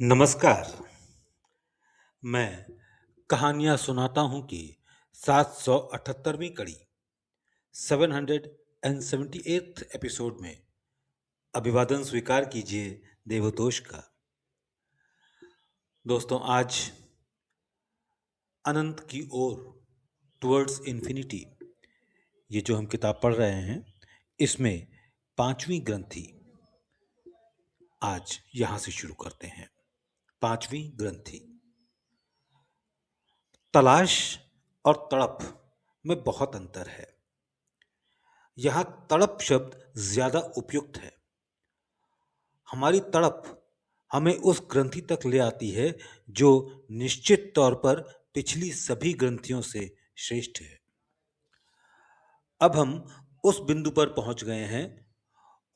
नमस्कार। मैं कहानियां सुनाता हूं कि 778वीं कड़ी 778th एपिसोड में अभिवादन स्वीकार कीजिए देवतोष का। दोस्तों, आज अनंत की ओर, टुवर्ड्स इन्फिनिटी, ये जो हम किताब पढ़ रहे हैं, इसमें 5वीं ग्रंथि आज यहां से शुरू करते हैं। 5वीं ग्रंथि। तलाश और तड़प में बहुत अंतर है। यहां तड़प शब्द ज्यादा उपयुक्त है। हमारी तड़प हमें उस ग्रंथि तक ले आती है जो निश्चित तौर पर पिछली सभी ग्रंथियों से श्रेष्ठ है। अब हम उस बिंदु पर पहुंच गए हैं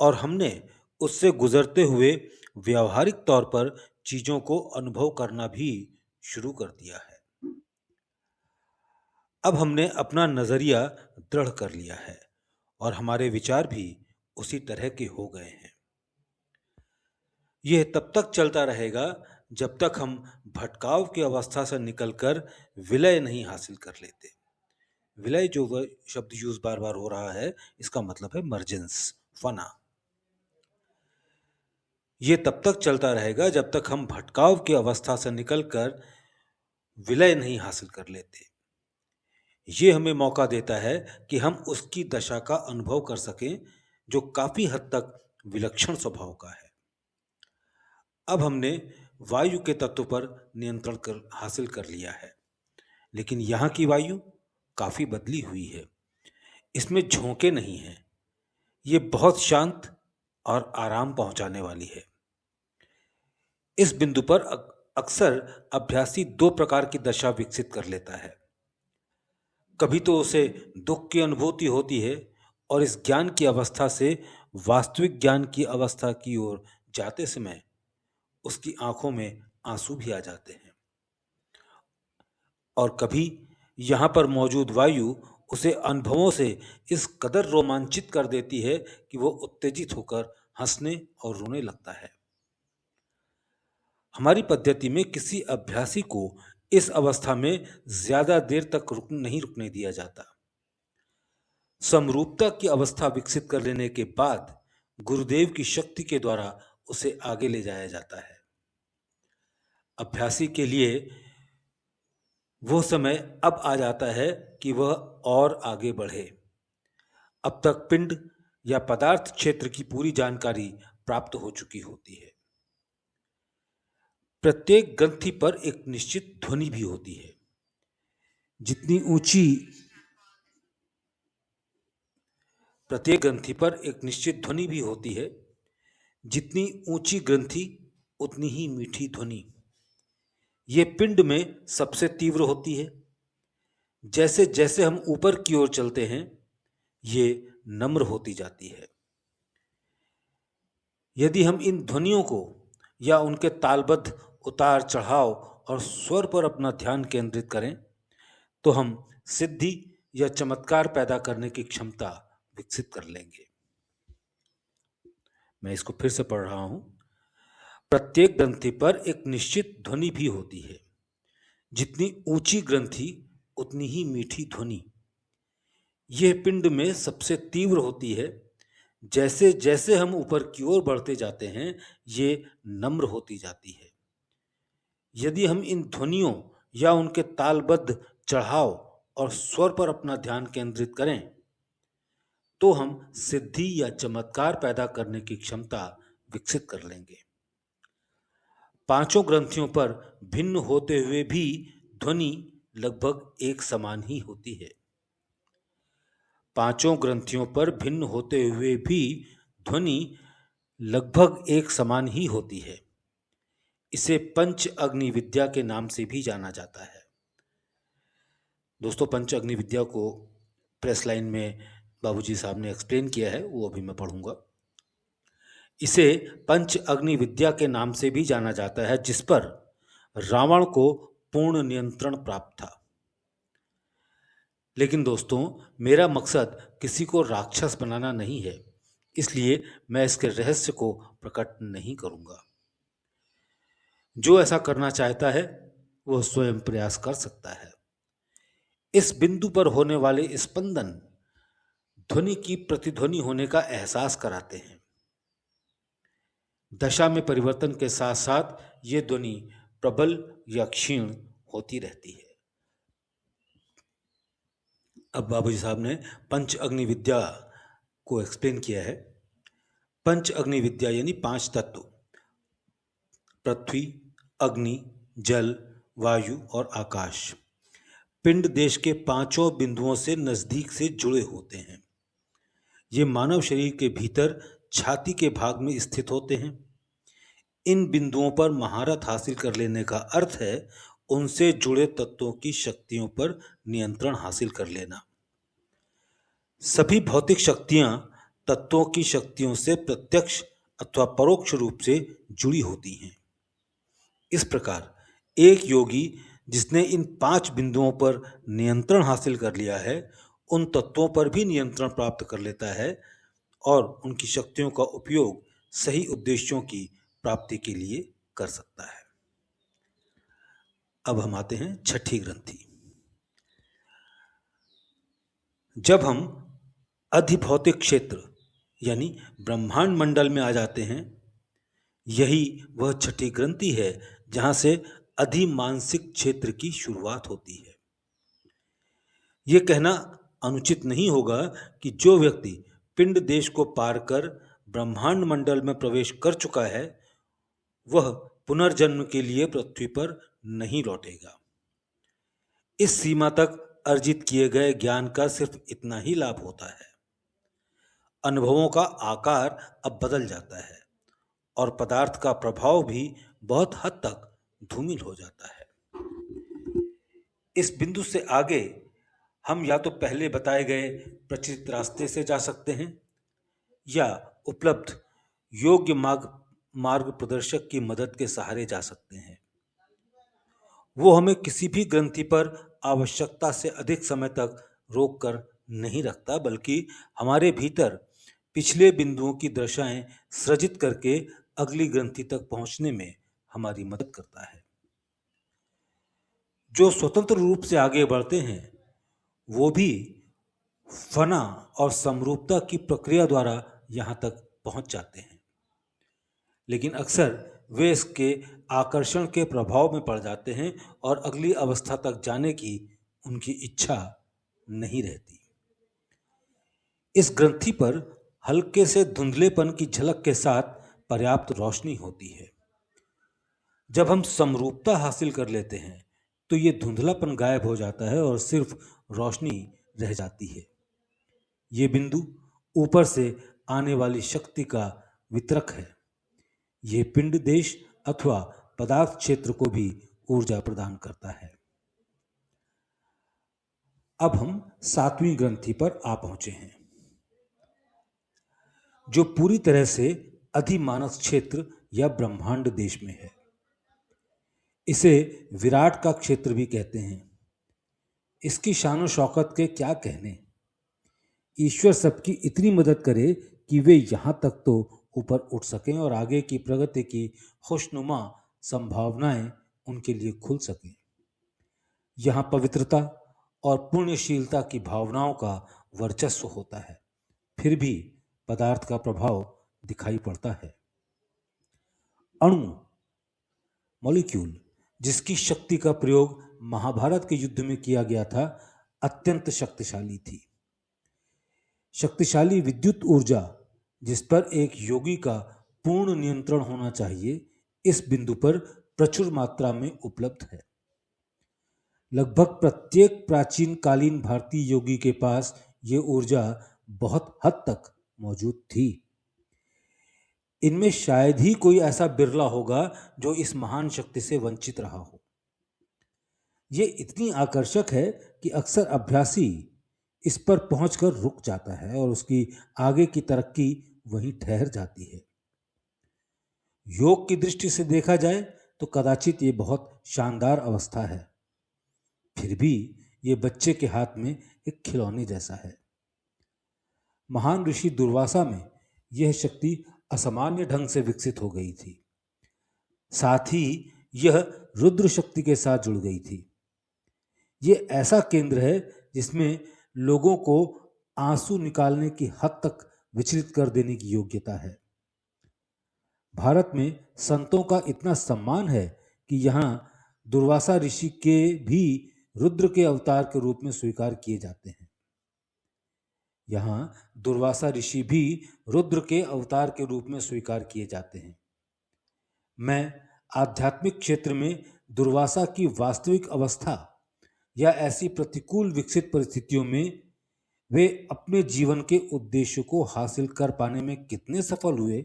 और हमने उससे गुजरते हुए व्यावहारिक तौर पर चीजों को अनुभव करना भी शुरू कर दिया है। अब हमने अपना नजरिया दृढ़ कर लिया है और हमारे विचार भी उसी तरह के हो गए हैं। यह तब तक चलता रहेगा जब तक हम भटकाव की अवस्था से निकलकर विलय नहीं हासिल कर लेते। विलय जो वह शब्द यूज बार बार हो रहा है, इसका मतलब है मर्जेंस, फना। यह तब तक चलता रहेगा जब तक हम भटकाव की अवस्था से निकलकर विलय नहीं हासिल कर लेते। ये हमें मौका देता है कि हम उसकी दशा का अनुभव कर सकें जो काफी हद तक विलक्षण स्वभाव का है। अब हमने वायु के तत्व पर नियंत्रण हासिल कर लिया है, लेकिन यहां की वायु काफी बदली हुई है। इसमें झोंके नहीं हैं। ये बहुत शांत और आराम पहुंचाने वाली है। इस बिंदु पर अक्सर अभ्यासी दो प्रकार की दशा विकसित कर लेता है। कभी तो उसे दुख की अनुभूति होती है और इस ज्ञान की अवस्था से वास्तविक ज्ञान की अवस्था की ओर जाते समय उसकी आंखों में आंसू भी आ जाते हैं। और कभी यहां पर मौजूद वायु उसे अनुभवों से इस कदर रोमांचित कर देती है कि वो उत्तेजित होकर हंसने और रोने लगता है। हमारी पद्धति में किसी अभ्यासी को इस अवस्था में ज्यादा देर तक नहीं रुकने दिया जाता। समरूपता की अवस्था विकसित कर लेने के बाद गुरुदेव की शक्ति के द्वारा उसे आगे ले जाया जाता है। अभ्यासी के लिए वो समय अब आ जाता है कि वह और आगे बढ़े। अब तक पिंड या पदार्थ क्षेत्र की पूरी जानकारी प्राप्त हो चुकी होती है। प्रत्येक ग्रंथि पर एक निश्चित ध्वनि भी होती है। जितनी ऊंची प्रत्येक ग्रंथि पर एक निश्चित ध्वनि भी होती है। जितनी ऊंची ग्रंथि उतनी ही मीठी ध्वनि। ये पिंड में सबसे तीव्र होती है। जैसे जैसे हम ऊपर की ओर चलते हैं, ये नम्र होती जाती है। यदि हम इन ध्वनियों को या उनके तालबद्ध उतार चढ़ाव और स्वर पर अपना ध्यान केंद्रित करें, तो हम सिद्धि या चमत्कार पैदा करने की क्षमता विकसित कर लेंगे। मैं इसको फिर से पढ़ रहा हूं। प्रत्येक ग्रंथि पर एक निश्चित ध्वनि भी होती है। जितनी ऊंची ग्रंथि उतनी ही मीठी ध्वनि। यह पिंड में सबसे तीव्र होती है। जैसे जैसे हम ऊपर की ओर बढ़ते जाते हैं, ये नम्र होती जाती है। यदि हम इन ध्वनियों या उनके तालबद्ध चढ़ाव और स्वर पर अपना ध्यान केंद्रित करें, तो हम सिद्धि या चमत्कार पैदा करने की क्षमता विकसित कर लेंगे। पांचों ग्रंथियों पर भिन्न होते हुए भी ध्वनि लगभग एक समान ही होती है। पांचों ग्रंथियों पर भिन्न होते हुए भी ध्वनि लगभग एक समान ही होती है। इसे पंच अग्नि विद्या के नाम से भी जाना जाता है। दोस्तों, पंच अग्नि विद्या को प्रेस लाइन में बाबूजी साहब ने एक्सप्लेन किया है, वो अभी मैं पढ़ूंगा। इसे पंच अग्नि विद्या के नाम से भी जाना जाता है, जिस पर रावण को पूर्ण नियंत्रण प्राप्त था। लेकिन दोस्तों, मेरा मकसद किसी को राक्षस बनाना नहीं है, इसलिए मैं इसके रहस्य को प्रकट नहीं करूंगा। जो ऐसा करना चाहता है वह स्वयं प्रयास कर सकता है। इस बिंदु पर होने वाले स्पंदन ध्वनि की प्रतिध्वनि होने का एहसास कराते हैं। दशा में परिवर्तन के साथ साथ ये ध्वनि प्रबल या क्षीण होती रहती है। अब बाबूजी साहब ने पंच अग्नि विद्या को एक्सप्लेन किया है। पंच अग्नि विद्या यानी 5 तत्व, पृथ्वी, अग्नि, जल, वायु और आकाश, पिंड देश के 5 बिंदुओं से नजदीक से जुड़े होते हैं। ये मानव शरीर के भीतर छाती के भाग में स्थित होते हैं। इन बिंदुओं पर महारत हासिल कर लेने का अर्थ है उनसे जुड़े तत्वों की शक्तियों पर नियंत्रण हासिल कर लेना। सभी भौतिक शक्तियां तत्वों की शक्तियों से प्रत्यक्ष अथवा परोक्ष रूप से जुड़ी होती हैं। इस प्रकार एक योगी जिसने इन 5 बिंदुओं पर नियंत्रण हासिल कर लिया है उन तत्वों पर भी नियंत्रण प्राप्त कर लेता है और उनकी शक्तियों का उपयोग सही उद्देश्यों की प्राप्ति के लिए कर सकता है। अब हम आते हैं छठी ग्रंथि। जब हम अधिभौतिक क्षेत्र यानी ब्रह्मांड मंडल में आ जाते हैं, यही वह छठी ग्रंथि है जहां से अधिमानसिक क्षेत्र की शुरुआत होती है। यह कहना अनुचित नहीं होगा कि जो व्यक्ति पिंड देश को पार कर ब्रह्मांड मंडल में प्रवेश कर चुका है वह पुनर्जन्म के लिए पृथ्वी पर नहीं लौटेगा। इस सीमा तक अर्जित किए गए ज्ञान का सिर्फ इतना ही लाभ होता है। अनुभवों का आकार अब बदल जाता है और पदार्थ का प्रभाव भी बहुत हद तक धूमिल हो जाता है। इस बिंदु से आगे हम या तो पहले बताए गए प्रचलित रास्ते से जा सकते हैं या उपलब्ध योग्य मार्ग प्रदर्शक की मदद के सहारे जा सकते हैं। वो हमें किसी भी ग्रंथि पर आवश्यकता से अधिक समय तक रोक कर नहीं रखता, बल्कि हमारे भीतर पिछले बिंदुओं की दशाएं सृजित करके अगली ग्रंथि तक पहुंचने में हमारी मदद करता है। जो स्वतंत्र रूप से आगे बढ़ते हैं वो भी फना और समरूपता की प्रक्रिया द्वारा यहां तक पहुंच जाते हैं, लेकिन अक्सर वे इसके आकर्षण के प्रभाव में पड़ जाते हैं और अगली अवस्था तक जाने की उनकी इच्छा नहीं रहती। इस ग्रंथि पर हल्के से धुंधलेपन की झलक के साथ पर्याप्त रोशनी होती है। जब हम समरूपता हासिल कर लेते हैं तो ये धुंधलापन गायब हो जाता है और सिर्फ रोशनी रह जाती है। ये बिंदु ऊपर से आने वाली शक्ति का वितरक है। ये पिंड देश अथवा पदार्थ क्षेत्र को भी ऊर्जा प्रदान करता है। अब हम 7वीं ग्रंथि पर आ पहुंचे हैं, जो पूरी तरह से अधिमानस क्षेत्र या ब्रह्मांड देश में है। इसे विराट का क्षेत्र भी कहते हैं। इसकी शान और शौकत के क्या कहने। ईश्वर सबकी इतनी मदद करे कि वे यहां तक तो ऊपर उठ सकें और आगे की प्रगति की खुशनुमा संभावनाएं उनके लिए खुल सकें। यहां पवित्रता और पुण्यशीलता की भावनाओं का वर्चस्व होता है, फिर भी पदार्थ का प्रभाव दिखाई पड़ता है। अणु मॉलिक्यूल जिसकी शक्ति का प्रयोग महाभारत के युद्ध में किया गया था अत्यंत शक्तिशाली थी। शक्तिशाली विद्युत ऊर्जा जिस पर एक योगी का पूर्ण नियंत्रण होना चाहिए इस बिंदु पर प्रचुर मात्रा में उपलब्ध है। लगभग प्रत्येक प्राचीन कालीन भारतीय योगी के पास ये ऊर्जा बहुत हद तक मौजूद थी। इनमें शायद ही कोई ऐसा बिरला होगा जो इस महान शक्ति से वंचित रहा हो। ये इतनी आकर्षक है कि अक्सर अभ्यासी इस पर पहुंचकर रुक जाता है और उसकी आगे की तरक्की वहीं ठहर जाती है। योग की दृष्टि से देखा जाए तो कदाचित ये बहुत शानदार अवस्था है, फिर भी ये बच्चे के हाथ में एक खिलौने जैसा है। महान ऋषि दुर्वासा में यह शक्ति असामान्य ढंग से विकसित हो गई थी। साथ ही यह रुद्र शक्ति के साथ जुड़ गई थी। ये ऐसा केंद्र है जिसमें लोगों को आंसू निकालने की हद तक विचलित कर देने की योग्यता है। भारत में संतों का इतना सम्मान है कि यहाँ दुर्वासा ऋषि के भी रुद्र के अवतार के रूप में स्वीकार किए जाते हैं। यहाँ दुर्वासा ऋषि भी रुद्र के अवतार के रूप में स्वीकार किए जाते हैं। मैं आध्यात्मिक क्षेत्र में दुर्वासा की वास्तविक अवस्था या ऐसी प्रतिकूल विकसित परिस्थितियों में वे अपने जीवन के उद्देश्य को हासिल कर पाने में कितने सफल हुए,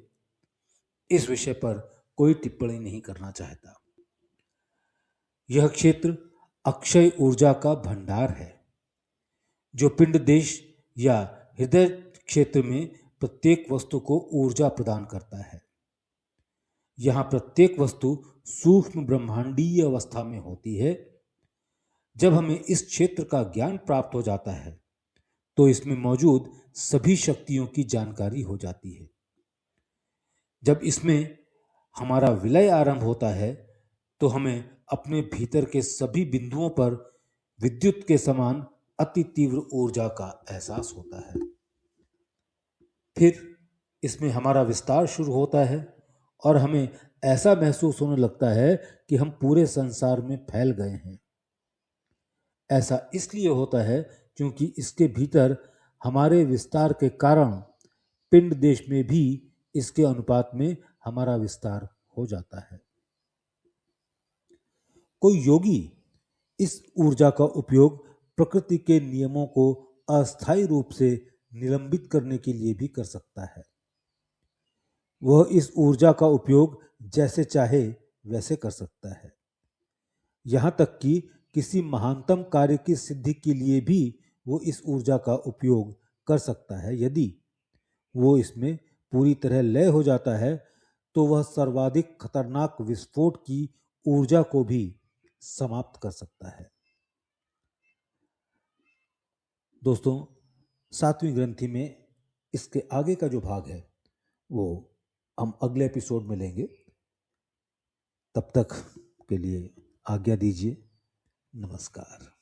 इस विषय पर कोई टिप्पणी नहीं करना चाहता। यह क्षेत्र अक्षय ऊर्जा का भंडार है जो पिंड देश या हृदय क्षेत्र में प्रत्येक वस्तु को ऊर्जा प्रदान करता है। यहाँ प्रत्येक वस्तु सूक्ष्म ब्रह्मांडीय अवस्था में होती है। जब हमें इस क्षेत्र का ज्ञान प्राप्त हो जाता है तो इसमें मौजूद सभी शक्तियों की जानकारी हो जाती है। जब इसमें हमारा विलय आरंभ होता है तो हमें अपने भीतर के सभी बिंदुओं पर विद्युत के समान अति तीव्र ऊर्जा का एहसास होता है। फिर इसमें हमारा विस्तार शुरू होता है और हमें ऐसा महसूस होने लगता है कि हम पूरे संसार में फैल गए हैं। ऐसा इसलिए होता है क्योंकि इसके भीतर हमारे विस्तार के कारण पिंड देश में भी इसके अनुपात में हमारा विस्तार हो जाता है। कोई योगी इस ऊर्जा का उपयोग प्रकृति के नियमों को अस्थायी रूप से निलंबित करने के लिए भी कर सकता है। वह इस ऊर्जा का उपयोग जैसे चाहे वैसे कर सकता है। यहाँ तक कि किसी महानतम कार्य की सिद्धि के लिए भी वो इस ऊर्जा का उपयोग कर सकता है। यदि वो इसमें पूरी तरह लय हो जाता है तो वह सर्वाधिक खतरनाक विस्फोट की ऊर्जा को भी समाप्त कर सकता है। दोस्तों, 7वीं ग्रंथि में इसके आगे का जो भाग है वो हम अगले एपिसोड में लेंगे। तब तक के लिए आज्ञा दीजिए। नमस्कार।